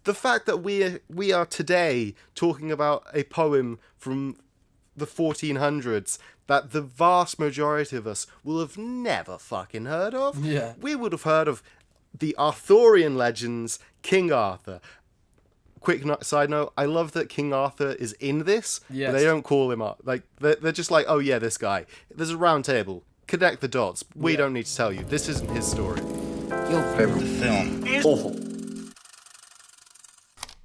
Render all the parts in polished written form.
the fact that we are today talking about a poem from the 1400s that the vast majority of us will have never fucking heard of. Yeah. We would have heard of the Arthurian legends, King Arthur. Quick side note, I love that King Arthur is in this, Yes. but they don't call him up. Like, they're just like, oh yeah, this guy. There's a round table. Connect the dots. We don't need to tell you. This isn't his story. Your favorite film is awful.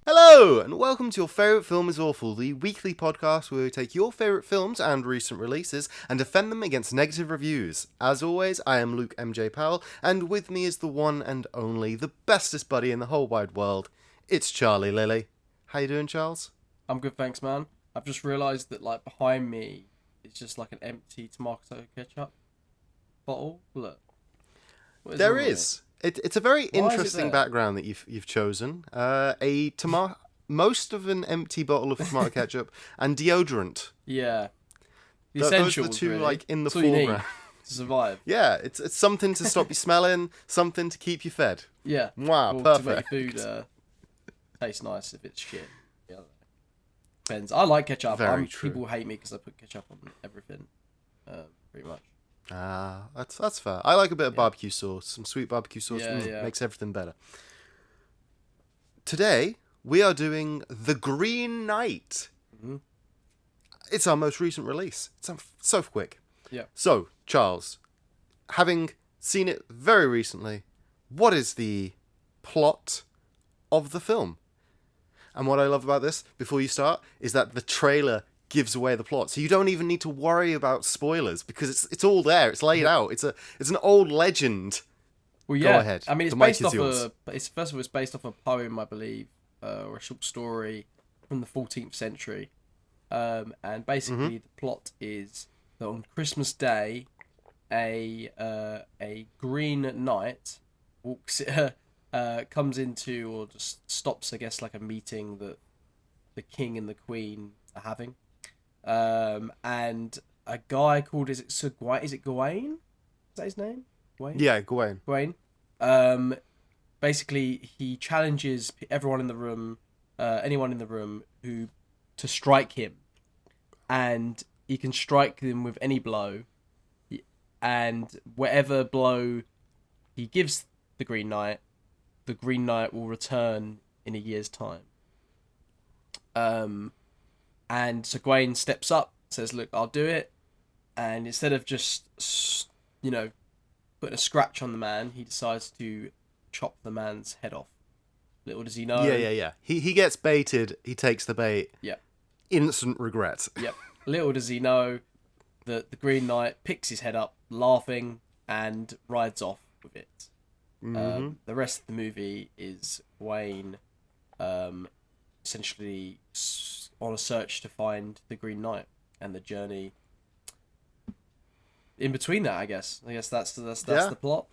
Hello, and welcome to Your Favourite Film is Awful, the weekly podcast where we take your favourite films and recent releases and defend them against negative reviews. As always, I am Luke MJ Powell, and with me is the one and only, the bestest buddy in the whole wide world. It's Charlie Lilly. How you doing, Charles? I'm good, thanks, man. I've just realised that, like, behind me is just like an empty tomato ketchup bottle. Look. There is. It's a very Why is it interesting there? background that you've chosen. Most of an empty bottle of tomato ketchup and deodorant. Yeah. The Those are essentials, the two, really. like, in the That's all you need foreground. to survive. Yeah, it's something to stop you smelling, something to keep you fed. Yeah. Wow, Or perfect. to make your food taste nice if it's shit. Yeah. Depends. I like ketchup. Very true. People hate me because I put ketchup on everything. Pretty much. That's fair. I like a bit of barbecue sauce. Some sweet barbecue sauce Yeah. makes everything better. Today, we are doing The Green Knight. Mm-hmm. It's our most recent release. It's so quick. Yeah. So, Charles, having seen it very recently, what is the plot of the film? And what I love about this, before you start, is that the trailer gives away the plot, so you don't even need to worry about spoilers because it's all there. It's laid out. It's an old legend. Well, yeah. Go ahead. I mean, it's The mic based is off yours. first of all, it's based off a poem, I believe, or a short story from the 14th century. And basically, the plot is that on Christmas Day, a Green Knight walks, comes into or just stops, I guess, like a meeting that the king and the queen are having. And a guy called is it Gawain? Is that his name? Gawain? Yeah, Gawain. Gawain. Basically, he challenges everyone in the room, anyone in the room, to strike him, and he can strike them with any blow, and whatever blow he gives the Green Knight will return in a year's time. And so Gawain steps up, says, "Look, I'll do it," and instead of just, putting a scratch on the man, he decides to chop the man's head off. Little does he know. Yeah. He gets baited. He takes the bait. Yeah. Instant regret. Yep. Little does he know that the Green Knight picks his head up, laughing, and rides off with it. Mm-hmm. The rest of the movie is Gawain, essentially on a search to find the Green Knight and the journey in between that. I guess that's the plot.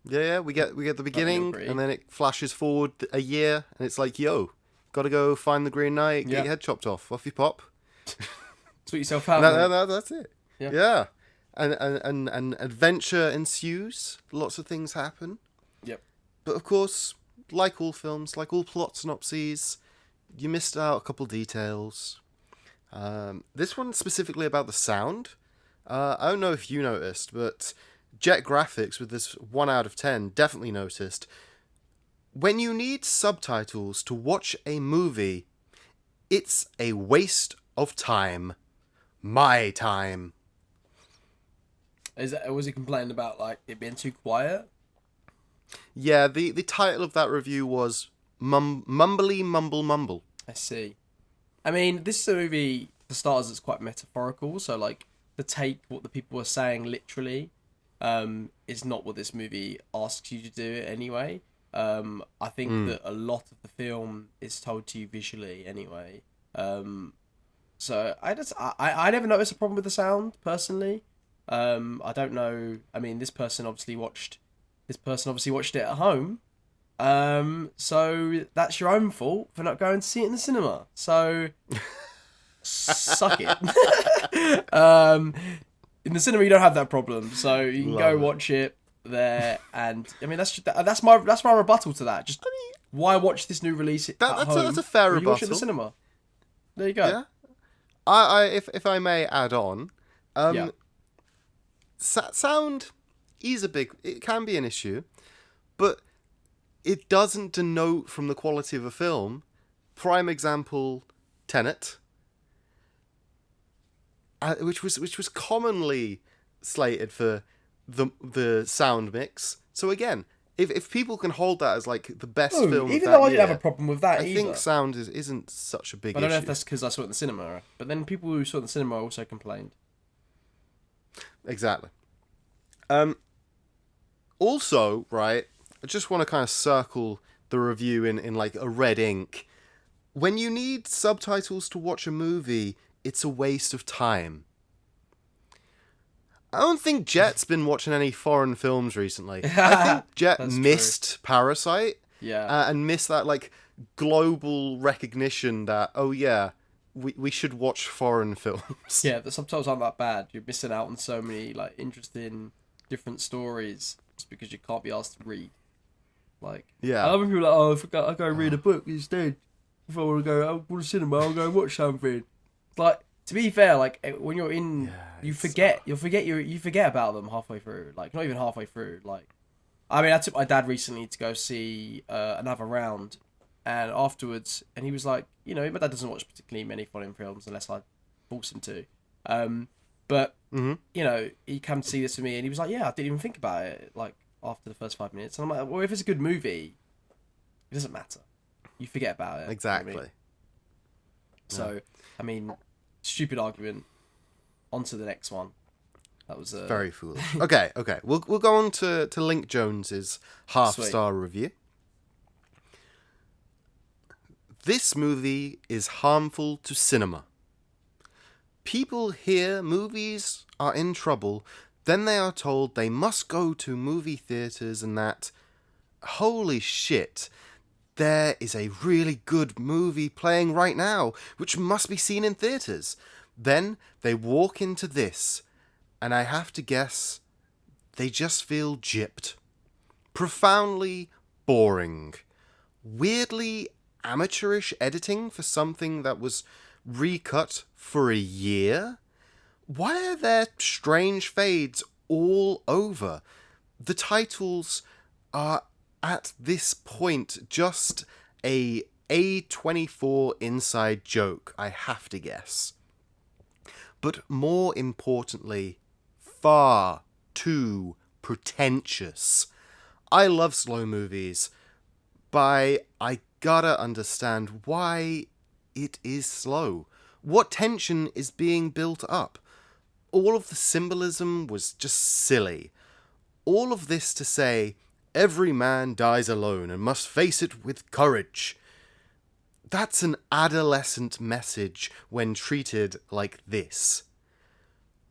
Yeah. We get the beginning, agree. and then it flashes forward a year, and it's like, yo, gotta go find the Green Knight, get Yeah. your head chopped off you pop. Sort yourself out. No, that's it. Yeah. Yeah. And adventure ensues. Lots of things happen. Yep. But of course, like all films, like all plot synopses, you missed out a couple details. This one specifically about the sound. I don't know if you noticed, but Jet Graphics with this 1 out of 10 definitely noticed. When you need subtitles to watch a movie, it's a waste of time. My time. Was he complaining about like it being too quiet? Yeah, the title of that review was Mumbly Mumble Mumble. I see. I mean, this is a movie, for starters, it's quite metaphorical, so like to take what the people are saying literally is not what this movie asks you to do anyway. I think that a lot of the film is told to you visually anyway. So I never noticed a problem with the sound personally. I don't know. I mean, this person obviously watched it at home. So that's your own fault for not going to see it in the cinema. So suck it. In the cinema you don't have that problem, so you can go watch it there. And I mean that's my rebuttal to that. Just Why watch this new release at home? That's a fair when you watch it rebuttal. at the cinema. There you go. Yeah. If I may add on, Yeah. sound is it can be an issue, but it doesn't denote from the quality of a film. Prime example, Tenet, which was commonly slated for the sound mix. So again, if people can hold that as like the best film, even of that though I didn't year, have a problem with that I either. think sound isn't such a big I don't know issue. if that's because I saw it in the cinema. But then people who saw it in the cinema also complained. Exactly. Also, right, I just want to kind of circle the review in like a red ink. When you need subtitles to watch a movie, it's a waste of time. I don't think Jet's been watching any foreign films recently. I think Jet That's missed Parasite. Yeah. And missed that like global recognition that, oh yeah, we should watch foreign films. Yeah, the subtitles aren't that bad. You're missing out on so many like interesting, different stories just because you can't be asked to read. Like, Yeah. I love when people are like, oh, I forgot, I go read a book instead. If I want to go to the cinema, I'll go watch something. Like, to be fair, like when you're in, you forget about them halfway through. Like, not even halfway through. Like, I mean, I took my dad recently to go see Another Round, and afterwards, and he was like, you know, my dad doesn't watch particularly many foreign films unless I force him to. But you know, he came to see this with me, and he was like, yeah, I didn't even think about it. Like after the first 5 minutes, and I'm like, well, if it's a good movie, it doesn't matter. You forget about it. Exactly. You know what I mean? So, I mean, stupid argument. On to the next one. That was Very foolish. Okay. We'll go on to Link Jones's half-star review. This movie is harmful to cinema. People hear movies are in trouble, then they are told they must go to movie theaters and that, holy shit, there is a really good movie playing right now, which must be seen in theaters. Then they walk into this, and I have to guess, they just feel gypped. Profoundly boring. Weirdly amateurish editing for something that was recut for a year? Why are there strange fades all over? The titles are at this point just a A24 inside joke, I have to guess. But more importantly, far too pretentious. I love slow movies, but I gotta understand why it is slow. What tension is being built up? All of the symbolism was just silly. All of this to say, every man dies alone and must face it with courage. That's an adolescent message when treated like this.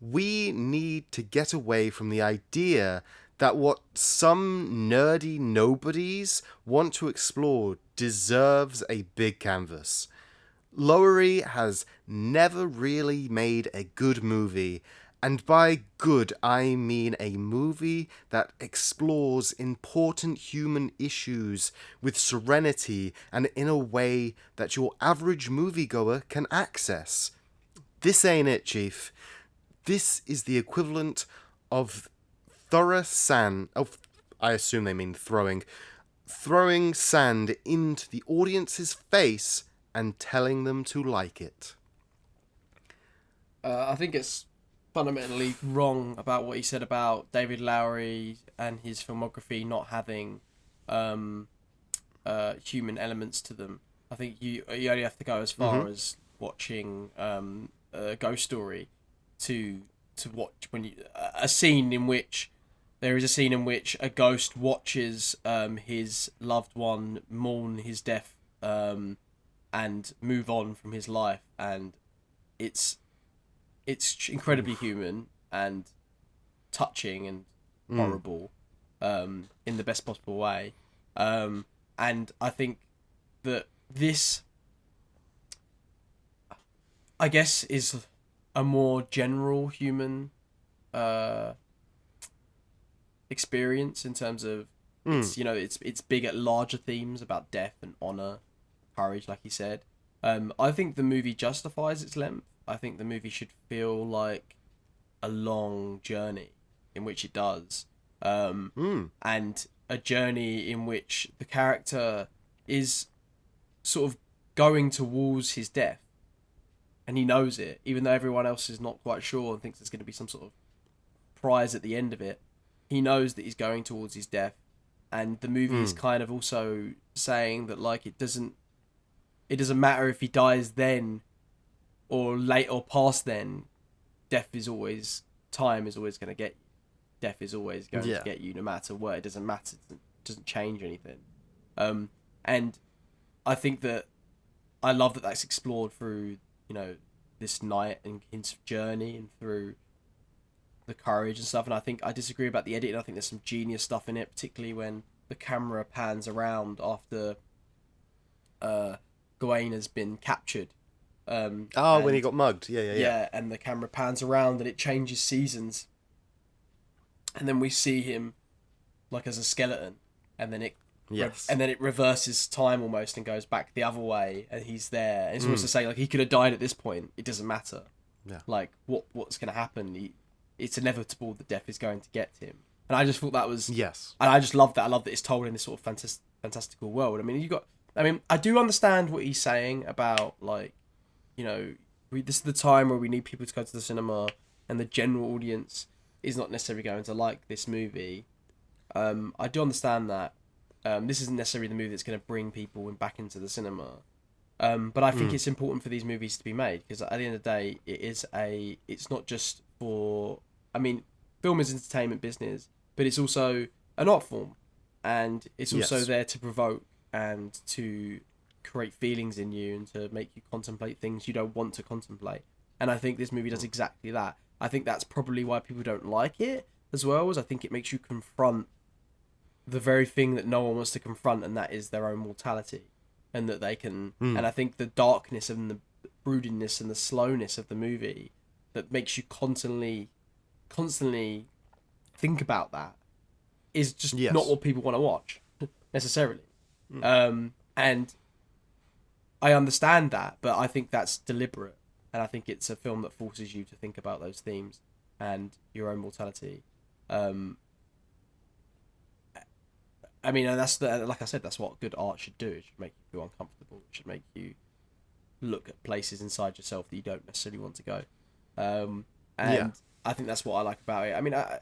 We need to get away from the idea that what some nerdy nobodies want to explore deserves a big canvas. Lowery has never really made a good movie, and by good I mean a movie that explores important human issues with serenity and in a way that your average moviegoer can access. This ain't it, Chief. This is the equivalent of I assume they mean throwing sand into the audience's face and telling them to like it. I think it's fundamentally wrong about what he said about David Lowery and his filmography not having human elements to them. I think you only have to go as far as watching Ghost Story to watch a scene in which a ghost watches his loved one mourn his death and move on from his life, and it's incredibly human and touching and horrible in the best possible way, and I think that this, I guess, is a more general human experience in terms of It's it's big at larger themes about death and honor, courage, like he said. I think the movie justifies its length. I think the movie should feel like a long journey, in which it does, and a journey in which the character is sort of going towards his death, and he knows it, even though everyone else is not quite sure and thinks there's going to be some sort of prize at the end of it. He knows that he's going towards his death, and the movie is kind of also saying that like it doesn't matter if he dies then or late or past then. Time is always going to get you. Death is always going to get you, no matter what. It doesn't matter. It doesn't change anything. And I think that I love that that's explored through, this knight and his journey and through the courage and stuff. And I think I disagree about the editing. I think there's some genius stuff in it, particularly when the camera pans around after Gawain has been captured. When he got mugged. Yeah, and the camera pans around and it changes seasons. And then we see him like as a skeleton, and then it reverses time almost and goes back the other way, and he's there. And it's almost to say like he could have died at this point. It doesn't matter. Yeah. Like what's going to happen? It's inevitable that death is going to get him. And I just thought that was yes. And I just love that. I love that it's told in this sort of fantastical world. I mean, I do understand what he's saying about like, this is the time where we need people to go to the cinema, and the general audience is not necessarily going to like this movie. I do understand that. This isn't necessarily the movie that's going to bring people back into the cinema. But I think it's important for these movies to be made, because at the end of the day, it's not just for... I mean, film is entertainment business, but it's also an art form. And it's also there to provoke and to create feelings in you and to make you contemplate things you don't want to contemplate. And I think this movie does exactly that. I think that's probably why people don't like it as well, as I think it makes you confront the very thing that no one wants to confront, and that is their own mortality. And that they can... And I think the darkness and the broodiness and the slowness of the movie that makes you constantly think about that is just not what people want to watch, necessarily. And I understand that, but I think that's deliberate. And I think it's a film that forces you to think about those themes and your own mortality. I mean, and like I said, that's what good art should do. It should make you feel uncomfortable. It should make you look at places inside yourself that you don't necessarily want to go. I think that's what I like about it. I mean, I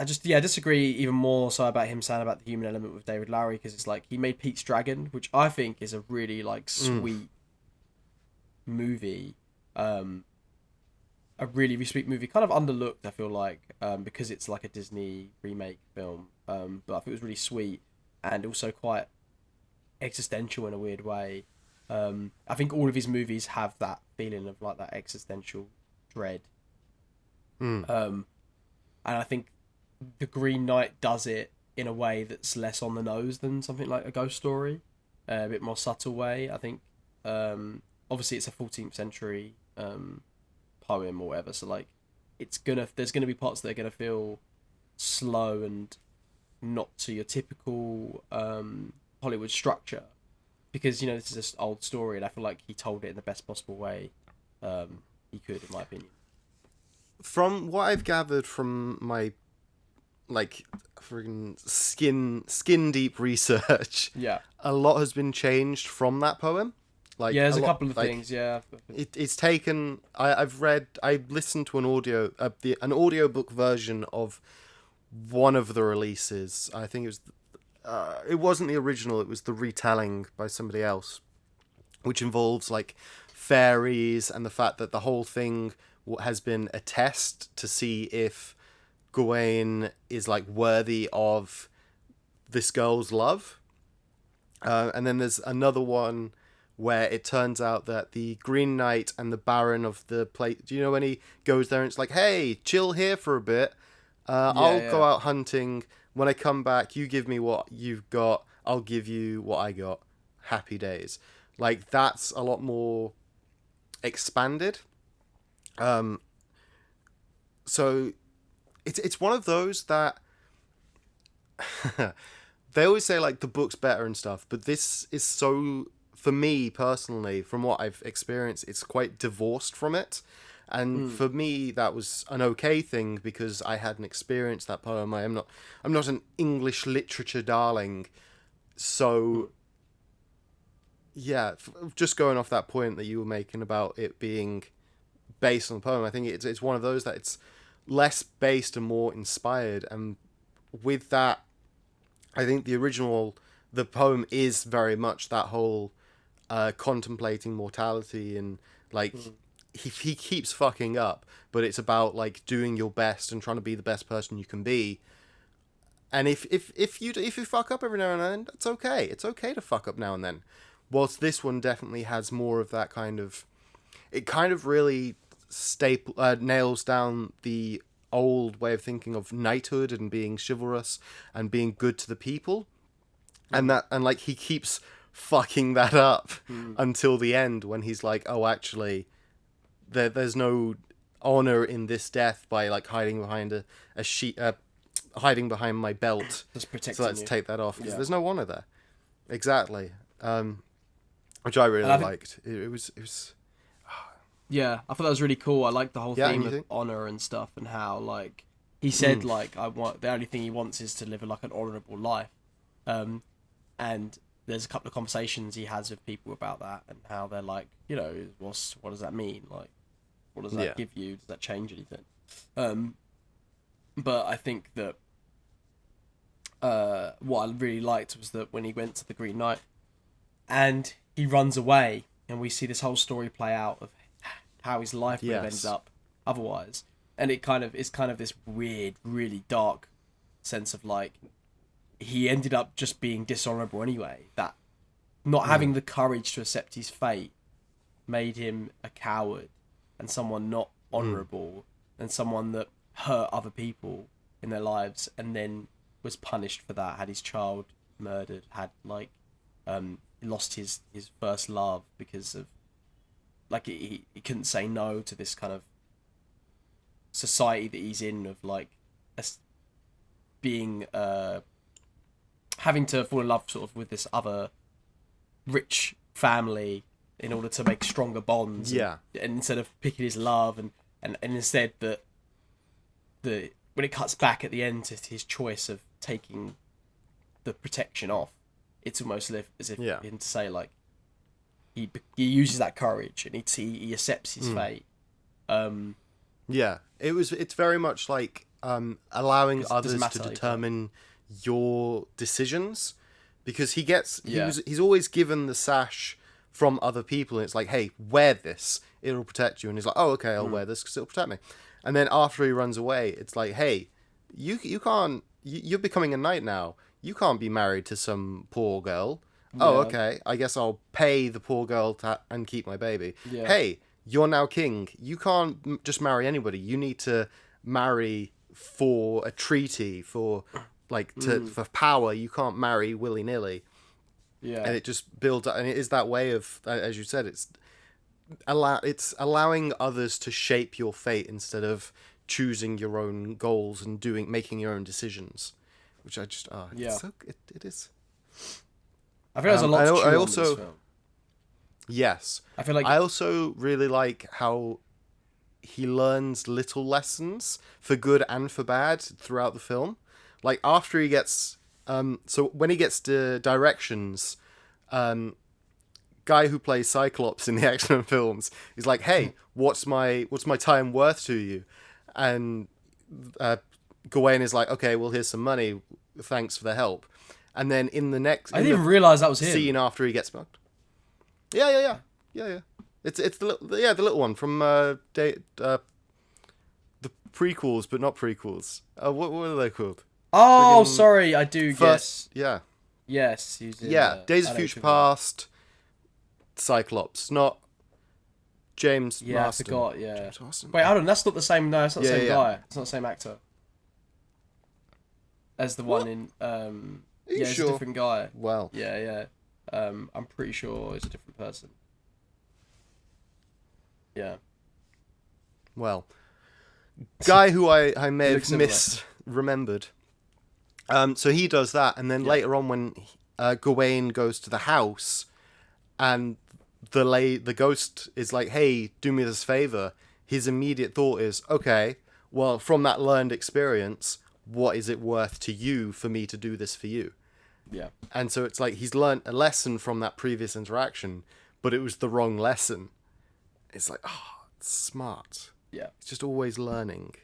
disagree even more so about him saying about the human element with David Lowery, because it's like he made Pete's Dragon, which I think is a really like sweet movie. A really, really sweet movie, kind of underlooked, I feel like, because it's like a Disney remake film. But I think it was really sweet and also quite existential in a weird way. I think all of his movies have that feeling of like that existential dread. And I think The Green Knight does it in a way that's less on the nose than something like A Ghost Story, a bit more subtle way. I think obviously it's a 14th century poem or whatever, so like there's gonna be parts that are gonna feel slow and not to your typical Hollywood structure, because this is an old story, and I feel like he told it in the best possible way he could, in my opinion. From what I've gathered from my like freaking skin deep research, a lot has been changed from that poem. Like, there's a couple of things. It's taken. I listened to an audiobook version of one of the releases. I think it was. It wasn't the original. It was the retelling by somebody else, which involves like fairies and the fact that the whole thing has been a test to see if Gawain is like worthy of this girl's love. And then there's another one where it turns out that the Green Knight and the Baron of the place... Do you know when he goes there and it's like, hey, chill here for a bit. I'll go out hunting. When I come back, you give me what you've got. I'll give you what I got. Happy days. Like, that's a lot more expanded. So it's one of those that they always say like the book's better and stuff, but this is so, for me personally, from what I've experienced, it's quite divorced from it. And for me, that was an okay thing because I hadn't experienced that poem. I'm not an English literature darling, so yeah. Just going off that point that you were making about it being based on the poem, I think it's one of those that it's less based and more inspired. And with that, I think the poem is very much that whole contemplating mortality and like. He keeps fucking up, but it's about like doing your best and trying to be the best person you can be. And if you fuck up every now and then, it's okay. It's okay to fuck up now and then. Whilst this one definitely has more of that kind of, it kind of really nails down the old way of thinking of knighthood and being chivalrous and being good to the people, and like he keeps fucking that up until the end when he's like, oh, actually. There's no honor in this death by like hiding behind a sheet, hiding behind my belt. Just protecting so let's you. take that off because Yeah. there's no honor there. Exactly. Which I really liked. It was. Yeah, I thought that was really cool. I like the whole Yeah, theme and you of think? honor and stuff, and how like he said like the only thing he wants is to live like an honorable life, and there's a couple of conversations he has with people about that and how they're like, you know, what does that mean? Like, what does that give you? Does that change anything? But I think that what I really liked was that when he went to the Green Knight and he runs away, and we see this whole story play out of how his life would have ended up otherwise, and it's kind of this weird, really dark sense of like he ended up just being dishonorable anyway. That not having the courage to accept his fate made him a coward and someone not honorable and someone that hurt other people in their lives and then was punished for that, had his child murdered, had like lost his first love because of like he couldn't say no to this kind of society that he's in of like being having to fall in love sort of with this other rich family in order to make stronger bonds. Yeah. And instead of picking his love and instead that when it cuts back at the end to his choice of taking the protection off, it's almost as if him to say like he uses that courage and he accepts his fate. Yeah, it's very much like allowing others to determine your decisions, because he's always given the sash from other people, and it's like, hey, wear this, it'll protect you, and he's like, oh, okay, I'll wear this because it'll protect me. And then after he runs away, it's like, hey, you can't, you're becoming a knight now, you can't be married to some poor girl. Oh, okay, I guess I'll pay the poor girl and keep my baby. Hey, you're now king, you can't just marry anybody, you need to marry for a treaty, for like for power. You can't marry willy-nilly. And it just builds up, and it is that way of, as you said, it's allowing others to shape your fate instead of choosing your own goals and making your own decisions, which I just it is. I feel there's a lot to chew on this film. Yes, I feel like I also really like how he learns little lessons for good and for bad throughout the film. Like after he gets so when he gets the directions, guy who plays Cyclops in the X-Men films, he's like, hey, what's my time worth to you? And Gawain is like, okay, well, here's some money, thanks for the help. And then in the next, I didn't even realize that was him. Scene after he gets mugged. Yeah. It's the little one from the prequels, but not prequels. What are they called? Oh, sorry, I do guess. Yeah. Yes, he's in, Days of Future Past. Cyclops, not James Marsden. I forgot. Yeah. James Marsden. Wait, hold on. That's not the same. No, it's not the same Yeah. guy. It's not the same actor as the one in. you It's sure? a different guy. Well, Yeah. I'm pretty sure it's a different person. Yeah. Well, guy who I may have Looks similar. misremembered. So he does that, and then later on when Gawain goes to the house, and the ghost is like, "Hey, do me this favor." His immediate thought is, "Okay, well, from that learned experience, what is it worth to you for me to do this for you?" Yeah. And so it's like he's learned a lesson from that previous interaction, but it was the wrong lesson. It's like, it's smart. Yeah. It's just always learning.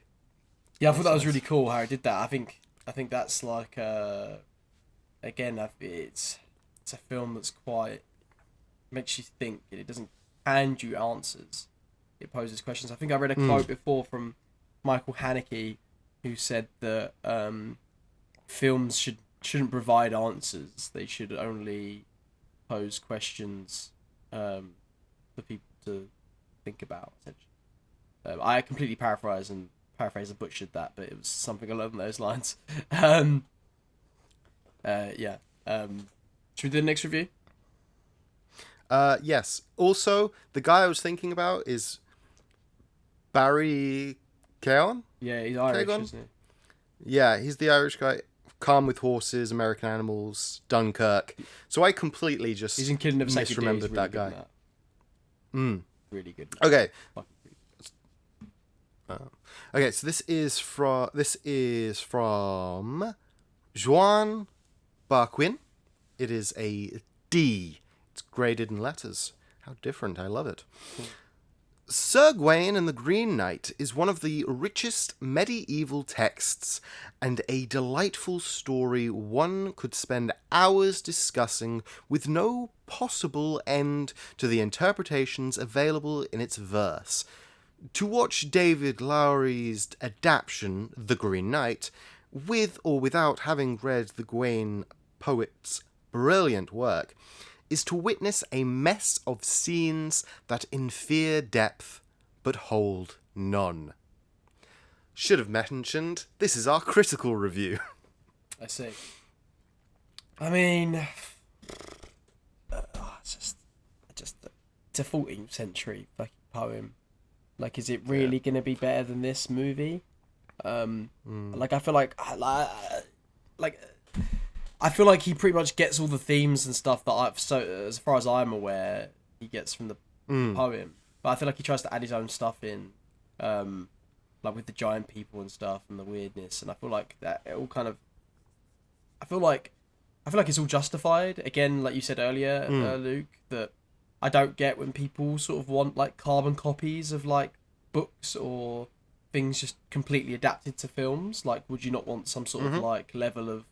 Yeah, I thought that was really cool how he did that. I think that's like again, it's a film that's quite makes you think. It doesn't hand you answers. It poses questions. I think I read a quote before from Michael Haneke, who said that films shouldn't provide answers. They should only pose questions for people to think about. Essentially, I completely paraphrased and butchered that, but it was something along those lines. Yeah. Should we do the next review? Yes. Also, the guy I was thinking about is Barry Keoghan. Yeah, he's Irish, Keoghan? isn't Yeah, he's the Irish guy. Calm with Horses, American Animals, Dunkirk. So I completely just he? He's in Killing of a Sacred Deer. He's misremembered really that good guy. in that. Really good. Okay. Fucking good. Okay, so this is from Joan Barquin. It is a D. It's graded in letters. How different. I love it. Sir Gawain and the Green Knight is one of the richest medieval texts and a delightful story one could spend hours discussing with no possible end to the interpretations available in its verse. To watch David Lowery's adaptation, The Green Knight, with or without having read the Gawain poet's brilliant work, is to witness a mess of scenes that infer depth but hold none. Should have mentioned, this is our critical review. I see. I mean, it's a 14th century fucking poem. Like, is it really gonna be better than this movie? Like, I feel like I feel like he pretty much gets all the themes and stuff that as far as I'm aware, he gets from the poem. But I feel like he tries to add his own stuff in, like with the giant people and stuff and the weirdness. And I feel like that it all kind of, I feel like it's all justified. Again, like you said earlier, Luke, that I don't get when people sort of want like carbon copies of like books or things just completely adapted to films. Like, would you not want some sort of like level of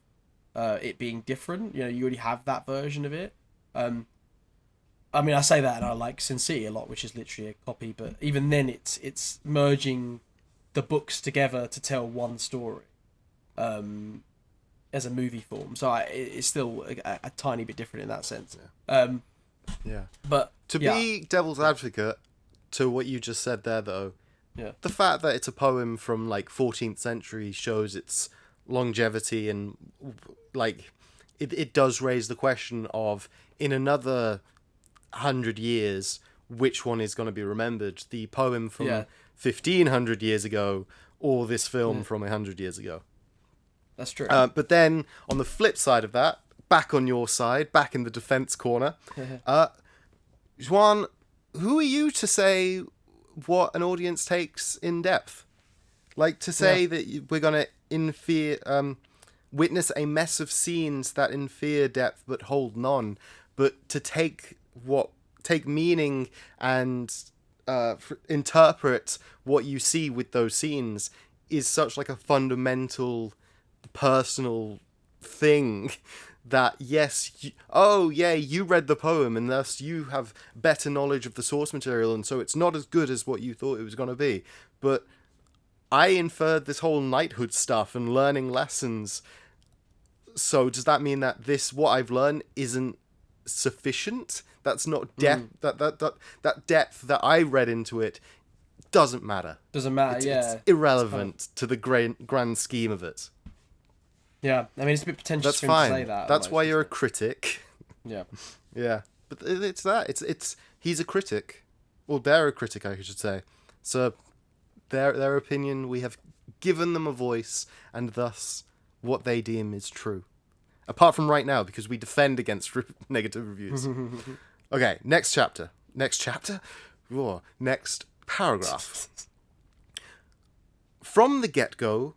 it being different? You know, you already have that version of it. I mean, I say that and I like Sin City a lot, which is literally a copy, but even then it's merging the books together to tell one story as a movie form. So it's still a tiny bit different in that sense. Yeah. But To be devil's advocate to what you just said there, though, the fact that it's a poem from like 14th century shows its longevity, and like it does raise the question of, in another 100 years, which one is going to be remembered, the poem from 1500 years ago or this film from 100 years ago. That's true. But then on the flip side of that, back on your side, back in the defense corner, Juan, who are you to say what an audience takes in depth? Like, to say that we're going to witness a mess of scenes that infer depth but hold none, but to take meaning and interpret what you see with those scenes is such like a fundamental personal thing that, yes, you read the poem and thus you have better knowledge of the source material, and so it's not as good as what you thought it was going to be. But I inferred this whole knighthood stuff and learning lessons. So does that mean that what I've learned isn't sufficient? That's not depth. That depth that I read into it doesn't matter. Doesn't matter. It's irrelevant to the grand scheme of it. Yeah, I mean, it's a bit pretentious That's for him fine. to say that. That's why you're a critic. Yeah. Yeah, but it's that. It's he's a critic, or they're a critic, I should say. So their opinion, we have given them a voice, and thus what they deem is true. Apart from right now, because we defend against negative reviews. Okay, next chapter. Next chapter? Whoa. Next paragraph. From the get-go,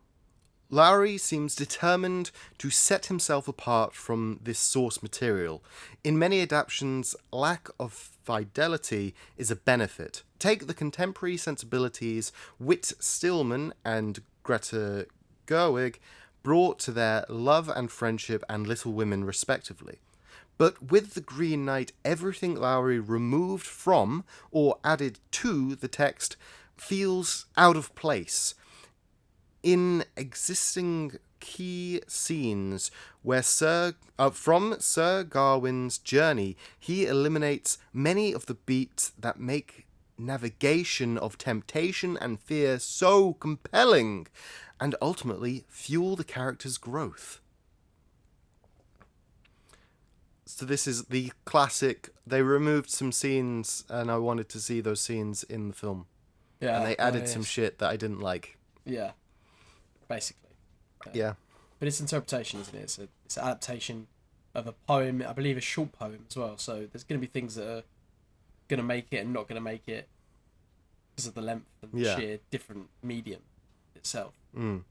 Lowery seems determined to set himself apart from this source material. In many adaptations, lack of fidelity is a benefit. Take the contemporary sensibilities Whit Stillman and Greta Gerwig brought to their Love and Friendship and Little Women respectively. But with The Green Knight, everything Lowery removed from or added to the text feels out of place. In existing key scenes where from Sir Gawain's journey, he eliminates many of the beats that make navigation of temptation and fear so compelling and ultimately fuel the character's growth. So this is the classic, they removed some scenes and I wanted to see those scenes in the film. Yeah. And they added some shit that I didn't like. Yeah. Basically. Yeah. But it's interpretation, isn't it? It's an adaptation of a poem, I believe a short poem as well. So there's going to be things that are going to make it and not going to make it because of the length and sheer different medium itself. I'm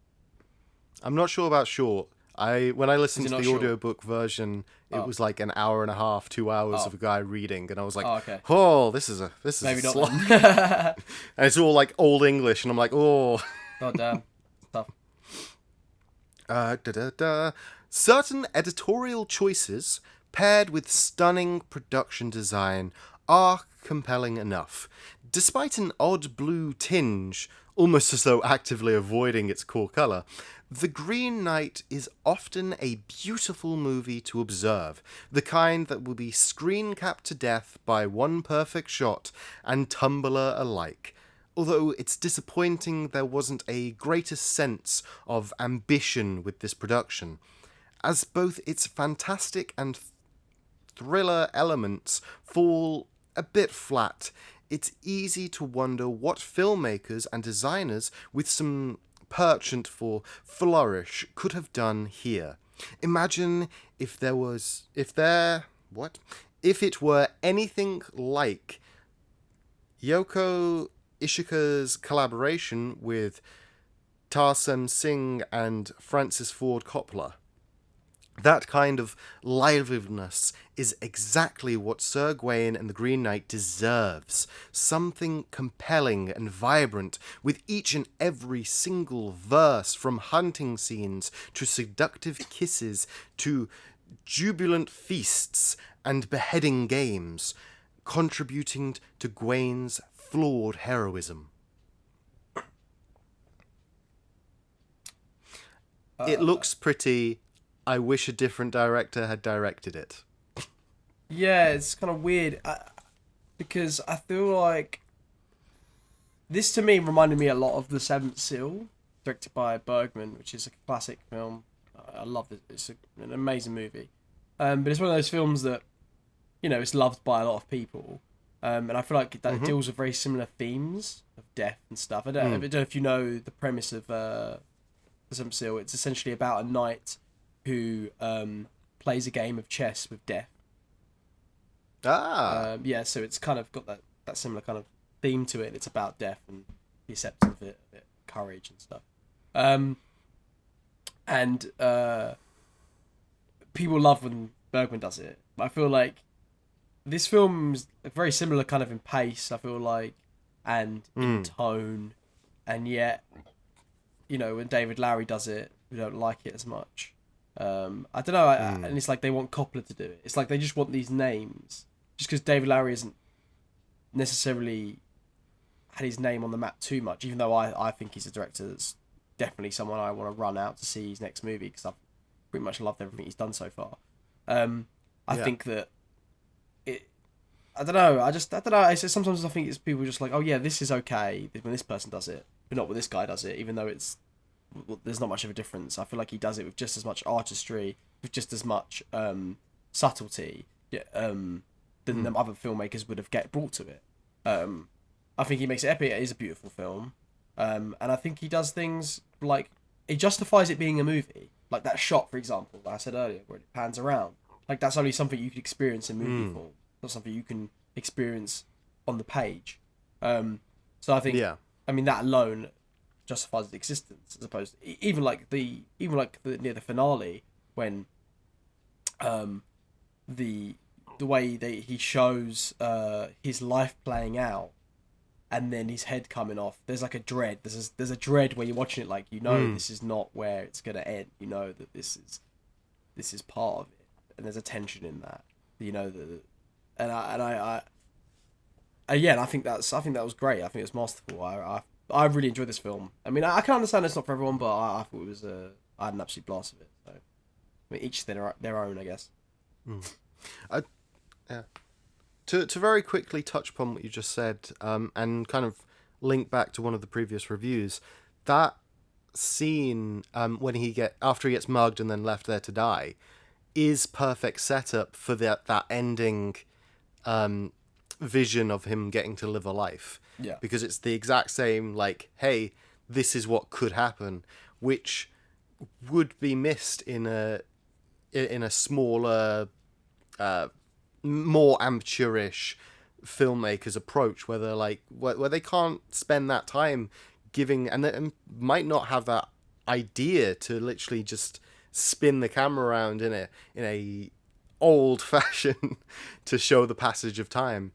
not sure about short. When I listened to the short? audiobook version, it was like an hour and a half, 2 hours of a guy reading, and I was like, okay. This is Maybe a not slog. then. And it's all like old English, and I'm like, oh. Oh, damn. Tough. Certain editorial choices, paired with stunning production design, are compelling enough. Despite an odd blue tinge, almost as though actively avoiding its core colour, The Green Knight is often a beautiful movie to observe, the kind that will be screen capped to death by one perfect shot and Tumblr alike. Although it's disappointing there wasn't a greater sense of ambition with this production, as both its fantastic and thriller elements fall a bit flat. It's easy to wonder what filmmakers and designers with some penchant for flourish could have done here. Imagine if it were anything like Yoko Ishika's collaboration with Tarsem Singh and Francis Ford Coppola. That kind of liveliness is exactly what Sir Gawain and the Green Knight deserves. Something compelling and vibrant, with each and every single verse, from hunting scenes to seductive kisses to jubilant feasts and beheading games, contributing to Gawain's flawed heroism. It looks pretty. I wish a different director had directed it. Yeah, it's kind of weird because I feel like this to me reminded me a lot of The Seventh Seal, directed by Bergman, which is a classic film. I love it. It's an amazing movie. But it's one of those films that, it's loved by a lot of people. And I feel like that deals with very similar themes of death and stuff. I don't know if you know the premise of The Seventh Seal. It's essentially about a knight who plays a game of chess with death. So it's kind of got that similar kind of theme to it. It's about death and the acceptance of it, courage and stuff. And people love when Bergman does it. But I feel like this film's very similar kind of in pace, I feel like, and in tone. And yet, when David Lowery does it, we don't like it as much. I don't know, and it's like they want Coppola to do it. It's like they just want these names. Just because David Lowery isn't necessarily had his name on the map too much, even though I think he's a director that's definitely someone I want to run out to see his next movie, because I've pretty much loved everything he's done so far. I think that I don't know. It's just, sometimes I think it's people just like, oh yeah, this is okay when this person does it, but not when this guy does it, even though there's not much of a difference. I feel like he does it with just as much artistry, with just as much subtlety than the other filmmakers would have brought to it. I think he makes it epic. It is a beautiful film. And I think he does things like it justifies it being a movie. Like that shot, for example, that I said earlier, where it pans around. Like that's only something you could experience in movie form, not something you can experience on the page. So I think, I mean, that alone justifies its existence, as opposed to, even like the near the finale when, the way he shows his life playing out, and then his head coming off. There's like a dread. There's a dread when you're watching it. Like, you know, this is not where it's gonna end. You know that this is part of it, and there's a tension in that. You know that, I think that was great. I think it was masterful. I really enjoyed this film. I mean, I can understand it's not for everyone, but I thought it was I had an absolute blast of it. So, I mean, each their own, I guess. Yeah. To very quickly touch upon what you just said, and kind of link back to one of the previous reviews, that scene when after he gets mugged and then left there to die, is perfect setup for that ending vision of him getting to live a life. Yeah. Because it's the exact same, like, hey, this is what could happen, which would be missed in a smaller, more amateurish filmmakers approach, where they're like, where they can't spend that time giving, and they might not have that idea to literally just spin the camera around in a old fashion to show the passage of time,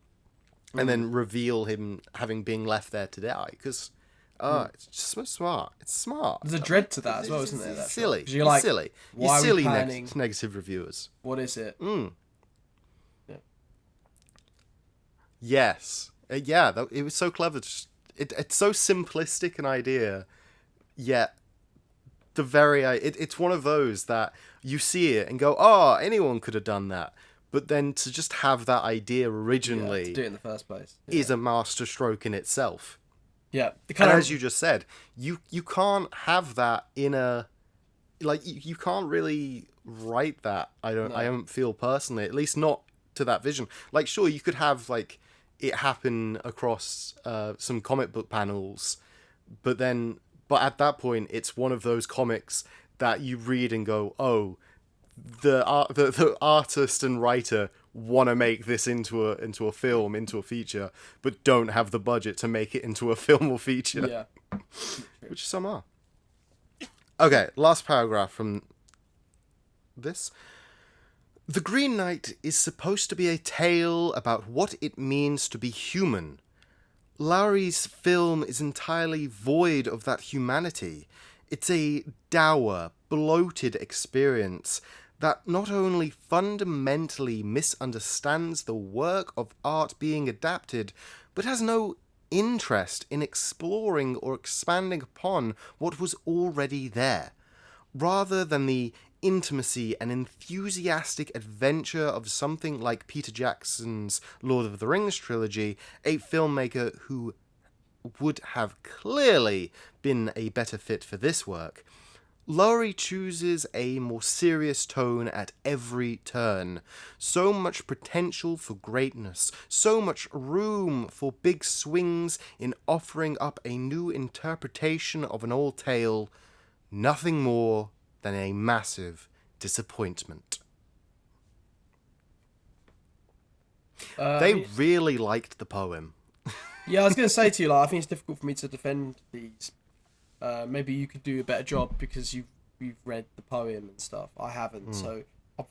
and then reveal him having been left there to die. Because it's just so smart. It's smart. There's a dread to that as well, isn't there? It's silly. You're like, silly. Why You're silly are we panning? negative reviewers. What is it? Yeah. Yes. It was so clever. It's so simplistic an idea, yet it's one of those that you see it and go, oh, anyone could have done that. But then to just have that idea originally, to do it in the first place, is a masterstroke in itself. Yeah. And as you just said, you can't have that in a, like, you can't really write that. I don't feel personally, at least not to that vision. Like, sure, you could have like it happen across some comic book panels, but at that point, it's one of those comics that you read and go, oh, the artist and writer want to make this into a film, into a feature, but don't have the budget to make it into a film or feature. Yeah. Which some are. Okay, last paragraph from this. The Green Knight is supposed to be a tale about what it means to be human. Lowery's film is entirely void of that humanity. It's a dour, bloated experience that not only fundamentally misunderstands the work of art being adapted, but has no interest in exploring or expanding upon what was already there. Rather than the intimacy and enthusiastic adventure of something like Peter Jackson's Lord of the Rings trilogy, a filmmaker who would have clearly been a better fit for this work, Lowery chooses a more serious tone at every turn. So much potential for greatness, so much room for big swings in offering up a new interpretation of an old tale. Nothing more than a massive disappointment. They really liked the poem. Yeah, I was going to say to you, like, I think it's difficult for me to defend these. Maybe you could do a better job because you've read the poem and stuff. I haven't, so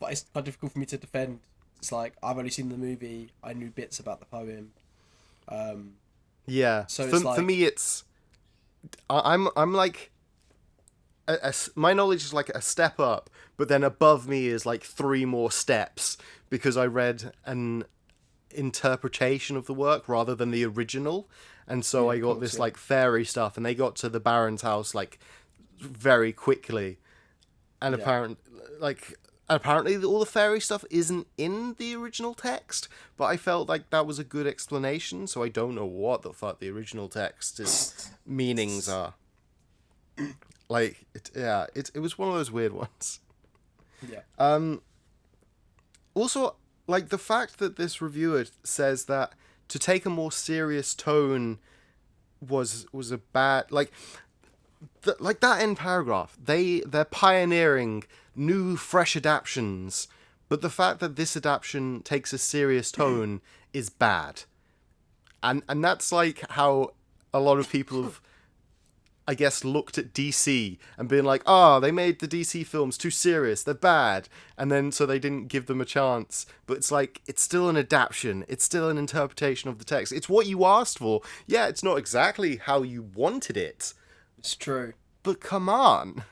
it's quite difficult for me to defend. It's like, I've only seen the movie. I knew bits about the poem. Yeah. So for me, it's I'm like my knowledge is like a step up, but then above me is like 3 more steps because I read an interpretation of the work rather than the original, and so I got this like fairy stuff, and they got to the Baron's house like very quickly, and apparently all the fairy stuff isn't in the original text, but I felt like that was a good explanation, so I don't know what the fuck the original text's meanings are. Like, it was one of those weird ones. Yeah. Also, like, the fact that this reviewer says that to take a more serious tone was a bad, like, like that end paragraph, they're pioneering new, fresh adaptions, but the fact that this adaptation takes a serious tone is bad, and that's like how a lot of people have, I guess, looked at DC and been like, they made the DC films too serious, they're bad, and then so they didn't give them a chance. But it's like, it's still an adaptation, it's still an interpretation of the text, it's what you asked for. Yeah, it's not exactly how you wanted it. It's true. But come on.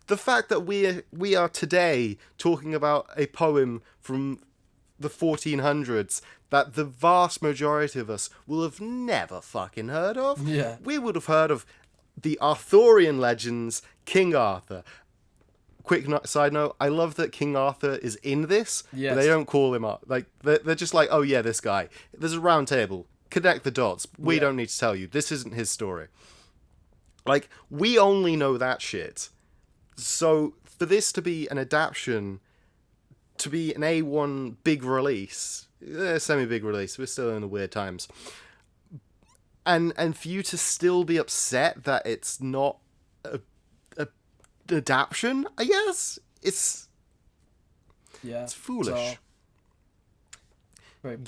The fact that we are today talking about a poem from the 1400s that the vast majority of us will have never fucking heard of. Yeah. We would have heard of the Arthurian legends, King Arthur. Quick side note, I love that King Arthur is in this, Yes. but they don't call him up. Like, they're just like, oh yeah, this guy. There's a round table. Connect the dots. We don't need to tell you. This isn't his story. Like, we only know that shit. So, for this to be an adaptation, to be an A1 big release, semi-big release, we're still in the weird times, and for you to still be upset that it's not a adaptation, I guess, it's foolish.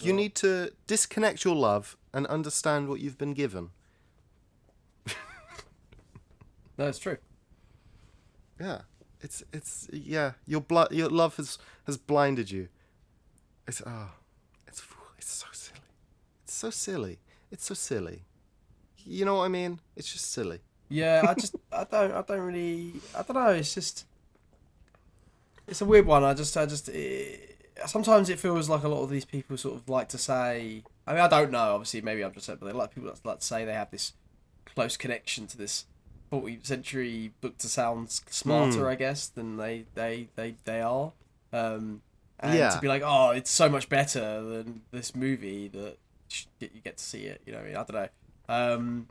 You need to disconnect your love and understand what you've been given. No, it's true. Yeah, it's your love has blinded you. It's so silly. It's so silly. It's so silly. You know what I mean? It's just silly. Yeah, I don't know. It's just, it's a weird one. Sometimes it feels like a lot of these people sort of like to say. I mean, I don't know. Obviously, maybe I'm just saying, but they like people that like to say they have this close connection to this 14th century book to sound smarter, I guess, than they are. And to be like, oh, it's so much better than this movie that you get to see it. You know what I mean? I don't know.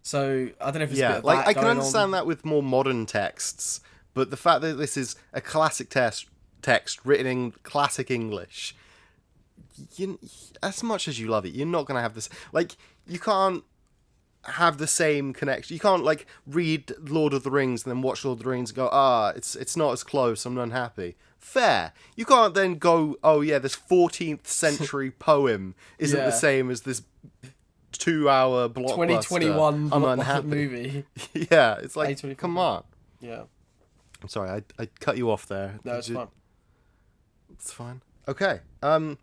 So I don't know if it's a bit of like that I can going understand on. that with more modern texts, but the fact that this is a classic text written in classic English, as much as you love it, you're not gonna have this. Like, you can't have the same connection. You can't like read Lord of the Rings and then watch Lord of the Rings and go, it's not as close, I'm unhappy. Fair. You can't then go, oh yeah, this 14th century poem isn't the same as this 2-hour blockbuster. 2021 I'm unhappy. movie. Yeah, it's like, A24. come on. Yeah. I'm sorry, I cut you off there. No, it's fine. It's fine. Okay. The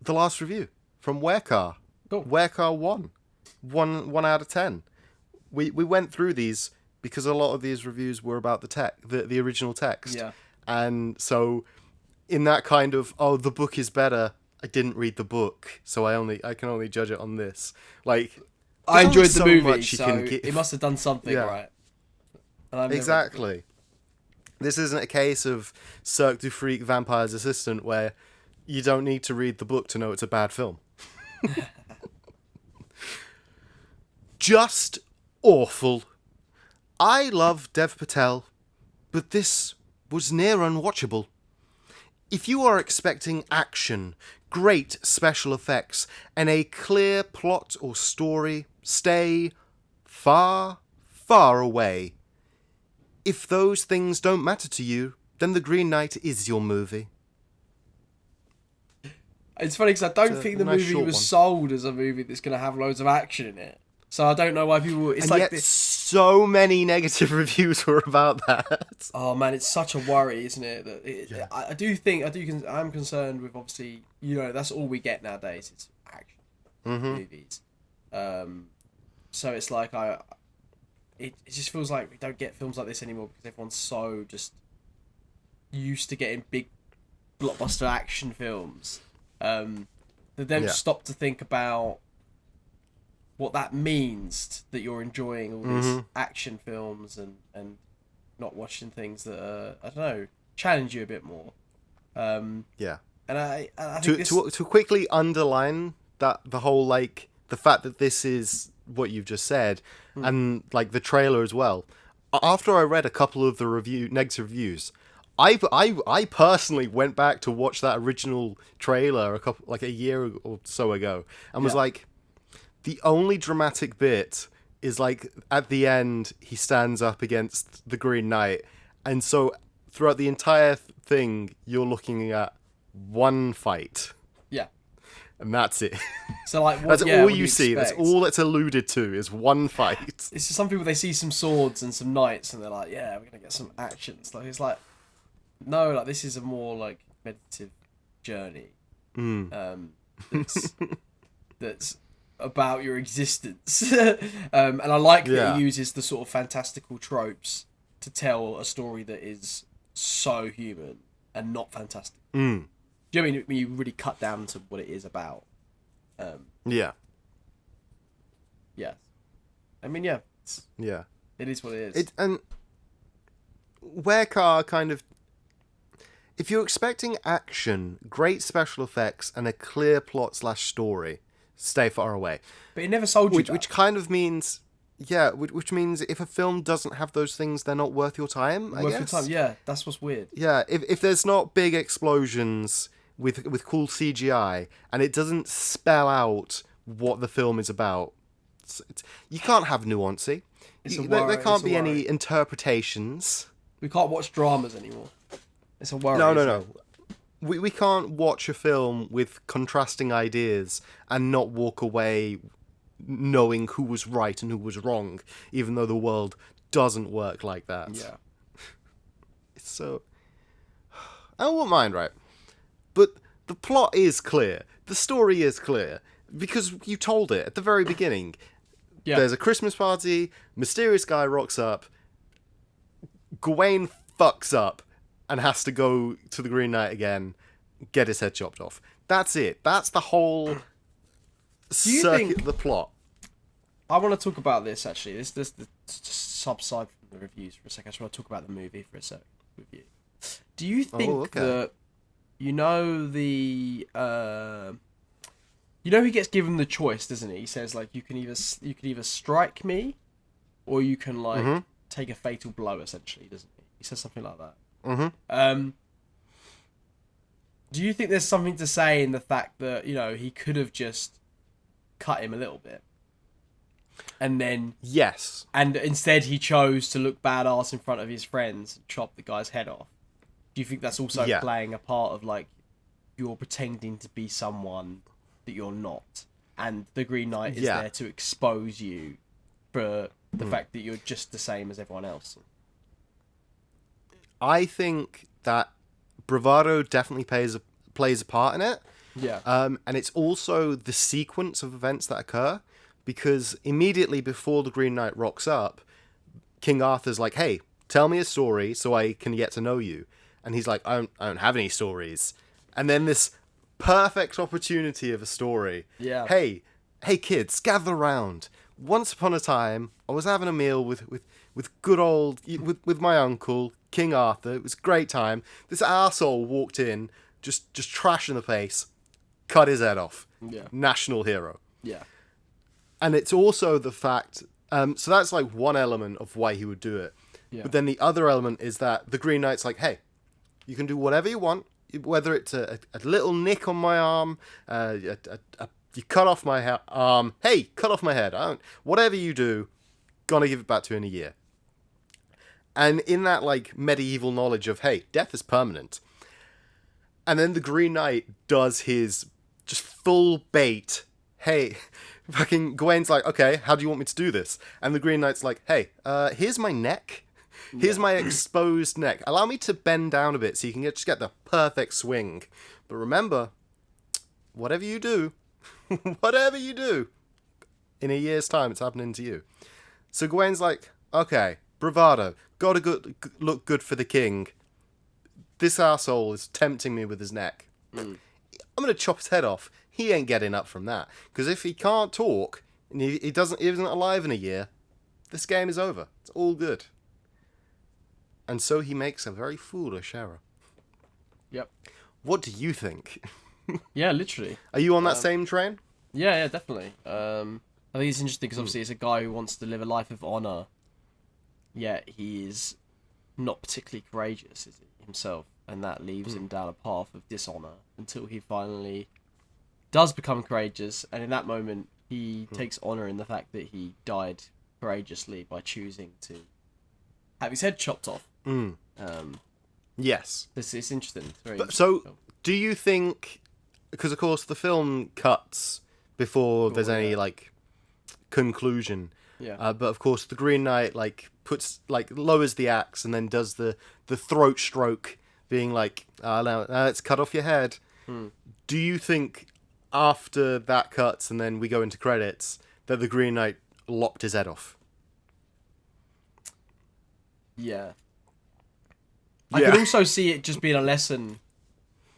last review from Werecar. Cool. Werecar 1 out of 10. We went through these because a lot of these reviews were about the original text. Yeah. And so in that kind of, the book is better, I didn't read the book, so I can only judge it on this. Like, I enjoyed the so movie, much you so can give. it must have done something right. And I've never- Exactly. This isn't a case of Cirque du Freak Vampire's Assistant where you don't need to read the book to know it's a bad film. Just awful. I love Dev Patel, but this was near unwatchable. If you are expecting action, great special effects, and a clear plot or story, stay far, far away. If those things don't matter to you, then The Green Knight is your movie. It's funny because I don't think the nice movie short was one. sold as a movie that's going to have loads of action in it. So I don't know why people. It's And like yet this. so many negative reviews were about that. Oh man, it's such a worry, isn't it? That I'm concerned with, obviously, that's all we get nowadays. It's action movies. So it's like it just feels like we don't get films like this anymore because everyone's so just used to getting big blockbuster action films. They don't stop to think about what that means, that you're enjoying all these action films and not watching things that are, I don't know, challenge you a bit more. Yeah. And I think to quickly underline that, the whole, like, the fact that this is what you've just said, and like the trailer as well. After I read a couple of the negative reviews, I personally went back to watch that original trailer a year or so ago, and was like, the only dramatic bit is like at the end he stands up against the Green Knight, and so throughout the entire thing you're looking at one fight, Yeah. and that's it. So like, That's what, yeah, all what do you see. expect? That's all that's alluded to is one fight. It's just some people, they see some swords and some knights and they're like, yeah, we're gonna get some action. It's like, no, like this is a more like meditative journey. That's about your existence. And I like that he uses the sort of fantastical tropes to tell a story that is so human and not fantastic. Do you know what I mean? When you really cut down to what it is about. Yeah. Yeah. I mean, yeah. Yeah. It is what it is. And Wercar kind of... If you're expecting action, great special effects, and a clear plot/story, stay far away. But it never sold you that. Which kind of means... Yeah, which means if a film doesn't have those things, they're not worth your time, I guess. Worth your time, yeah. That's what's weird. Yeah, if there's not big explosions with cool CGI, and it doesn't spell out what the film is about, you can't have nuancy. There can't be any interpretations. We can't watch dramas anymore. It's a worry. No. We can't watch a film with contrasting ideas and not walk away knowing who was right and who was wrong, even though the world doesn't work like that. Yeah. It's so... I won't mind, right? But the plot is clear. The story is clear. Because you told it at the very beginning. Yeah. There's a Christmas party, mysterious guy rocks up, Gawain fucks up, and has to go to the Green Knight again, get his head chopped off. That's it. That's the whole circuit of the plot. I want to talk about this, actually. This the subside from the reviews for a second. I just want to talk about the movie for a second with you. Do you think that, you know, he gets given the choice, doesn't he? He says, like, you can either strike me, or you can, like, take a fatal blow, essentially, doesn't he? He says something like that. Do you think there's something to say in the fact that, you know, he could have just cut him a little bit? And then... Yes. And instead he chose to look badass in front of his friends and chop the guy's head off. Do you think that's also playing a part of, like, you're pretending to be someone that you're not, and the Green Knight is there to expose you for the fact that you're just the same as everyone else? I think that bravado definitely plays a part in it. Yeah. And it's also the sequence of events that occur, because immediately before the Green Knight rocks up, King Arthur's like, hey, tell me a story so I can get to know you. And he's like, I don't have any stories. And then this perfect opportunity of a story. Yeah. Hey kids, gather around. Once upon a time, I was having a meal with good old, with my uncle, King Arthur. It was a great time. This arsehole walked in, just trashing the place, cut his head off. Yeah. National hero. Yeah. And it's also the fact, so that's like one element of why he would do it. Yeah. But then the other element is that the Green Knight's like, hey, you can do whatever you want, whether it's a little nick on my arm, you cut off my arm, hey, cut off my head, whatever you do, gonna give it back to you in a year. And in that, like, medieval knowledge of, hey, death is permanent. And then the Green Knight does his just full bait, hey, fucking Gawain's like, okay, how do you want me to do this? And the Green Knight's like, hey, here's my neck. Here's my exposed neck. Allow me to bend down a bit so you can just get the perfect swing. But remember, whatever you do, in a year's time, it's happening to you. So Gawain's like, okay, bravado, gotta look good for the king. This arsehole is tempting me with his neck. I'm gonna chop his head off. He ain't getting up from that. Because if he can't talk, and he isn't alive in a year, this game is over. It's all good. And so he makes a very foolish error. Yep. What do you think? Yeah, literally. Are you on that same train? Yeah, definitely. I think it's interesting because obviously it's a guy who wants to live a life of honour, yet he is not particularly courageous himself, and that leaves him down a path of dishonour until he finally does become courageous, and in that moment he takes honour in the fact that he died courageously by choosing to have his head chopped off. Yes. It's interesting. It's very So, interesting film. do you think? Because of course the film cuts before there's any yeah. like conclusion. Yeah. But of course the Green Knight lowers the axe and then does the throat stroke, being like, now let's cut off your head. Do you think after that cuts and then we go into credits that the Green Knight lopped his head off? Yeah. I could also see it just being a lesson,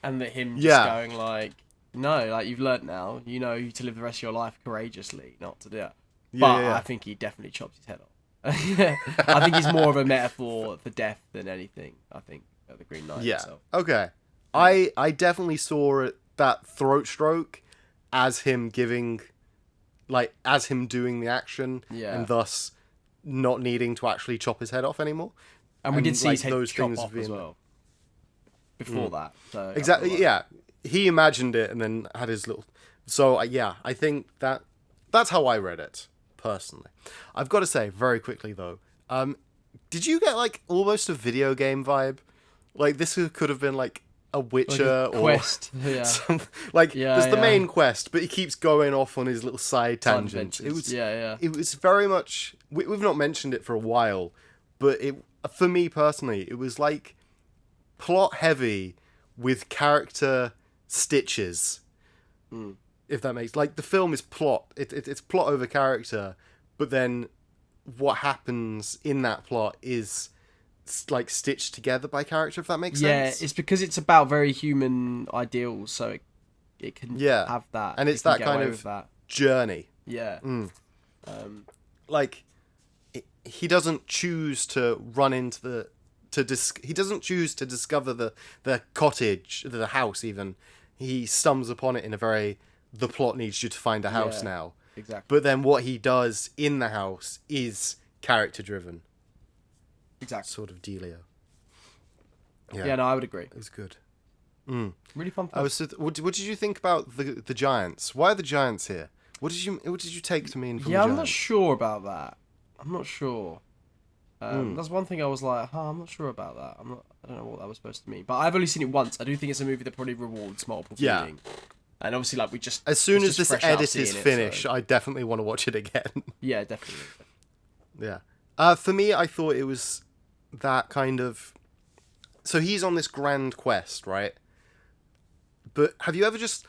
and that him just going like, no, like you've learnt now, you know, to live the rest of your life courageously, not to do it. But I think he definitely chopped his head off. I think he's more of a metaphor for death than anything. I think the Green Knight. Yeah. Himself. Okay. I definitely saw that throat stroke as him giving, like, as him doing the action, and thus not needing to actually chop his head off anymore. And we did see his head those chop things off as well. Before that. So exactly. Yeah. He imagined it and then had his little. So I think that's how I read it personally. I've got to say very quickly though. Did you get like almost a video game vibe? Like this could have been like a Witcher like a quest. or there's the main quest, but he keeps going off on his little side tangents. It was It was very much. We've not mentioned it for a while, but for me personally, it was like plot heavy with character stitches. If that makes the film is plot. It's plot over character, but then what happens in that plot is like stitched together by character. If that makes sense. Yeah, it's because it's about very human ideals, so it can have that, and it's that kind of journey. Yeah. He doesn't choose to run into he doesn't choose to discover the cottage, the house even. He stumbles upon it in a very, the plot needs you to find a house now. Exactly. But then what he does in the house is character driven. Exactly. Sort of dealio. Yeah, no, I would agree. It was good. Really fun film. What did you think about the giants? Why are the giants here? What did you take to mean from the giants? I'm not sure about that. I'm not sure. That's one thing I was like, I'm not sure about that. I don't know what that was supposed to mean. But I've only seen it once. I do think it's a movie that probably rewards multiple viewing. And obviously, like, as soon as this edit is finished, so. I definitely want to watch it again. Yeah, definitely. Yeah. For me, I thought it was that kind of. So he's on this grand quest, right? But have you ever just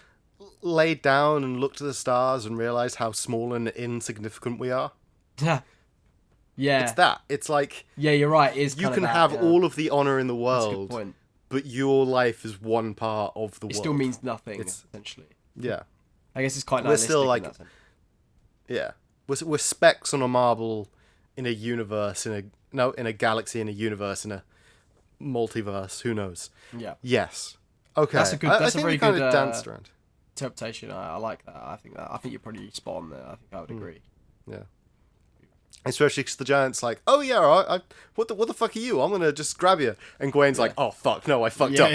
laid down and looked at the stars and realized how small and insignificant we are? Yeah. Yeah. It's that. It's like. Yeah, you're right. You can have all of the honor in the world. That's a good point. But your life is one part of the world. It still means nothing, essentially. Yeah. I guess it's quite We're still like. in that sense. Yeah. We're specks on a marble in a universe, in a galaxy, in a universe, in a multiverse. Who knows? Yeah. Yes. Okay. That's a good. That's I think a very we kind good of danced around. interpretation. I like that. I think you're probably spot on there. I think I would agree. Yeah. Especially because the giant's like, oh yeah, what the fuck are you? I'm gonna just grab you. And Gwen's like, oh fuck, no, I fucked up.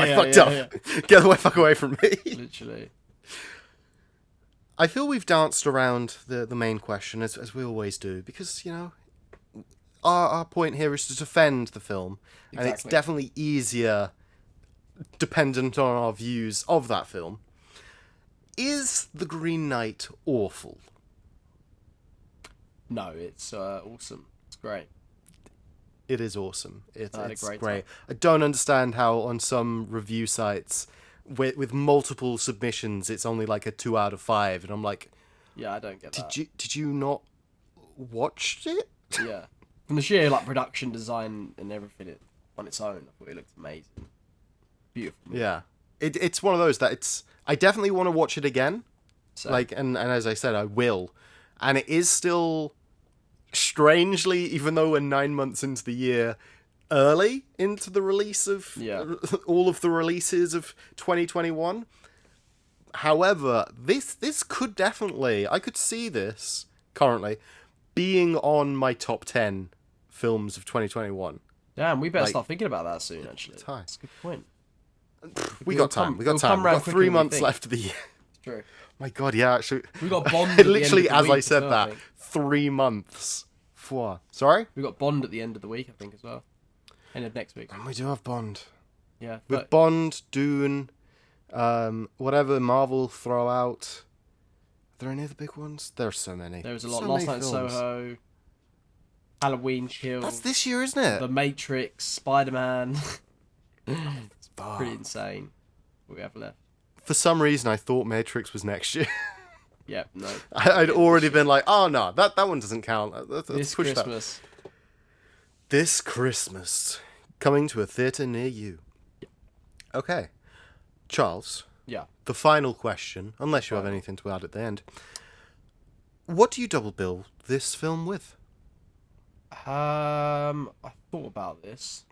Get the fuck away from me. Literally. I feel we've danced around the main question as we always do because our point here is to defend the film, and it's definitely easier dependent on our views of that film. Is The Green Knight awful? No, it's awesome. It's great. It is awesome. It's great. Time. I don't understand how on some review sites with multiple submissions it's only like a 2 out of 5, and I'm like, yeah, I don't get that. Did you not watch it? Yeah, from the sheer like production design and everything on its own, I thought it looked amazing, beautiful. Yeah, it's one of those that I definitely want to watch it again. So. And as I said, I will, and it is still. Strangely, even though we're 9 months into the year, early into the release of all of the releases of 2021. However, this could definitely, I could see this currently being on my top 10 films of 2021. Damn, we better start thinking about that soon. Actually, that's a good point. We got time. We got 3 months left of the year. It's true. My God, yeah, actually. We got Bond. Literally, as I said that, 3 months Sorry? We've got Bond at the end of the week, I think, as well. End of next week. And we do have Bond. Yeah. With But Bond, Dune, whatever Marvel throw out. Are there any other big ones? There are so many. there was a lot. So Last many Night in films. Soho, Halloween Kills, That's this year, isn't it? The Matrix, Spider-Man. Fuck. Pretty insane what we have left. For some reason, I thought Matrix was next year. Yeah, no. I'd already been like, oh no, that one doesn't count. Let's This push that. Christmas. This Christmas, coming to a theatre near you. Okay. Charles, Yeah. the final question, unless you have anything to add at the end. What do you double bill this film with? I thought about this.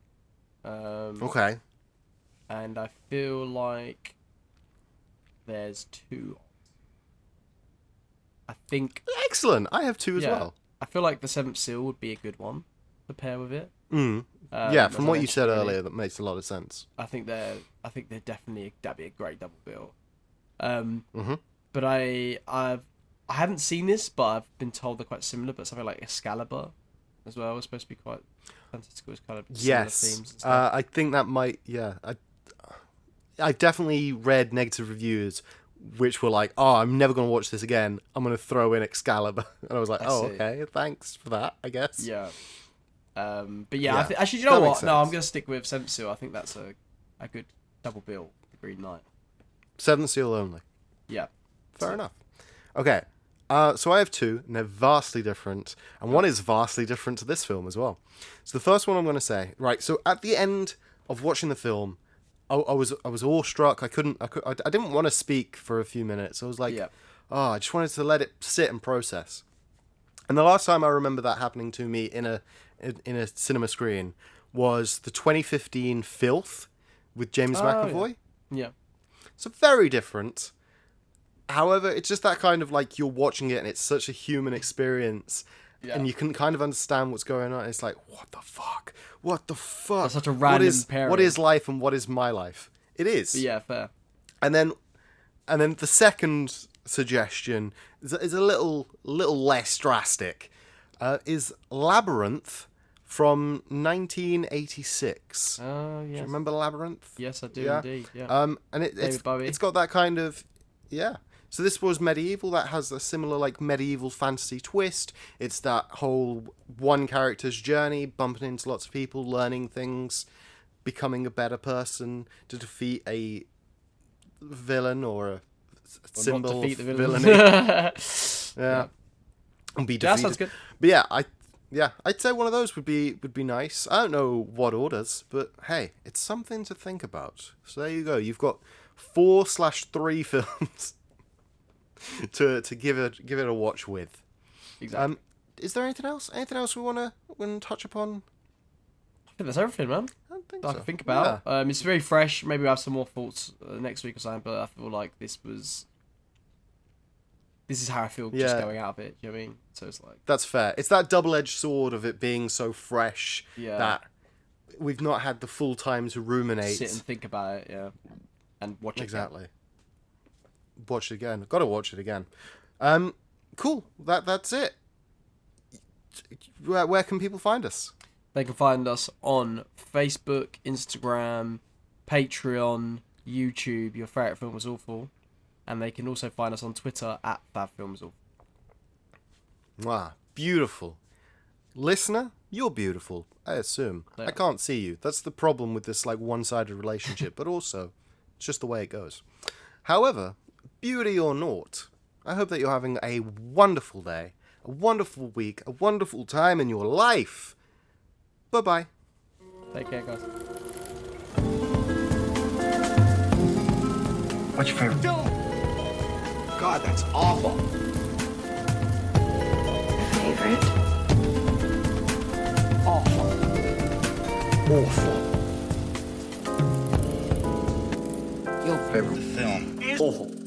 Okay. And I feel like there's two. I think. Excellent. I have two as well. I feel like The Seventh Seal would be a good one to pair with it. Yeah, as from I what you mentioned said already. earlier, that makes a lot of sense. I think they're definitely that'd be a great double bill. Mm-hmm. But I haven't seen this, but I've been told they're quite similar. But something like Excalibur, as well, is supposed to be quite fantastical. It's kind of similar themes and Yes. stuff. I think that might, yeah. I definitely read negative reviews which were like, oh, I'm never going to watch this again. I'm going to throw in Excalibur. And I was like, I oh, see. okay, thanks for that, I guess. Yeah. But yeah, Yeah, actually, you know that what? makes No, I'm sense. going to stick with Seventh Seal. I think that's a good double bill for Green Knight. Seventh Seal only. Yeah. Fair enough. Okay. So I have two, and they're vastly different. And one is vastly different to this film as well. So the first one I'm going to say, right, so at the end of watching the film, I was awestruck. I didn't want to speak for a few minutes. I was like, Yeah. oh, I just wanted to let it sit and process. And the last time I remember that happening to me in a cinema screen was the 2015 Filth with James McAvoy. Yeah. So very different. However, it's just that kind of like you're watching it and it's such a human experience. Yeah. And you can kind of understand what's going on. It's like, what the fuck? What the fuck? That's such a random pairing. What is life and what is my life? It is. But yeah, fair. And then the second suggestion is a little less drastic. Is Labyrinth from 1986. Oh, Do you yes. remember Labyrinth? Yes, I do Yeah. indeed. Yeah. And David Bowie. it's got that kind of, yeah. So this was medieval. That has a similar like medieval fantasy twist. It's that whole one character's journey, bumping into lots of people, learning things, becoming a better person to defeat a villain or a symbol not defeat of the villain. villainy. Yeah. And be Yeah, defeated. that sounds good. But yeah, I'd say one of those would be nice. I don't know what orders, but hey, it's something to think about. So there you go. You've got 4/3 films to give it a watch with. Exactly. Is there anything else? Anything else we want to touch upon? I think that's everything, man. I don't think I so. can think about. Yeah. It's very fresh. Maybe we'll have some more thoughts next week or something. But I feel like this is how I feel just Yeah. going out of it. You know what I mean? So it's like, That's fair. It's that double-edged sword of it being so fresh Yeah. that we've not had the full time to ruminate. sit and think about it. Yeah. And watch it. Exactly. Watch it again. Got to watch it again. Cool. That's it. Where can people find us? They can find us on Facebook, Instagram, Patreon, YouTube. Your favourite film was awful. And they can also find us on Twitter at FabFilmsAwful. Wow, beautiful. Listener, you're beautiful, I assume. Yeah. I can't see you. That's the problem with this like one-sided relationship, but also it's just the way it goes. However, beauty or naught, I hope that you're having a wonderful day, a wonderful week, a wonderful time in your life. Bye-bye. Take care, guys. What's your favorite film? God, that's awful. Favorite? Awful. Awful. Your favorite film is awful.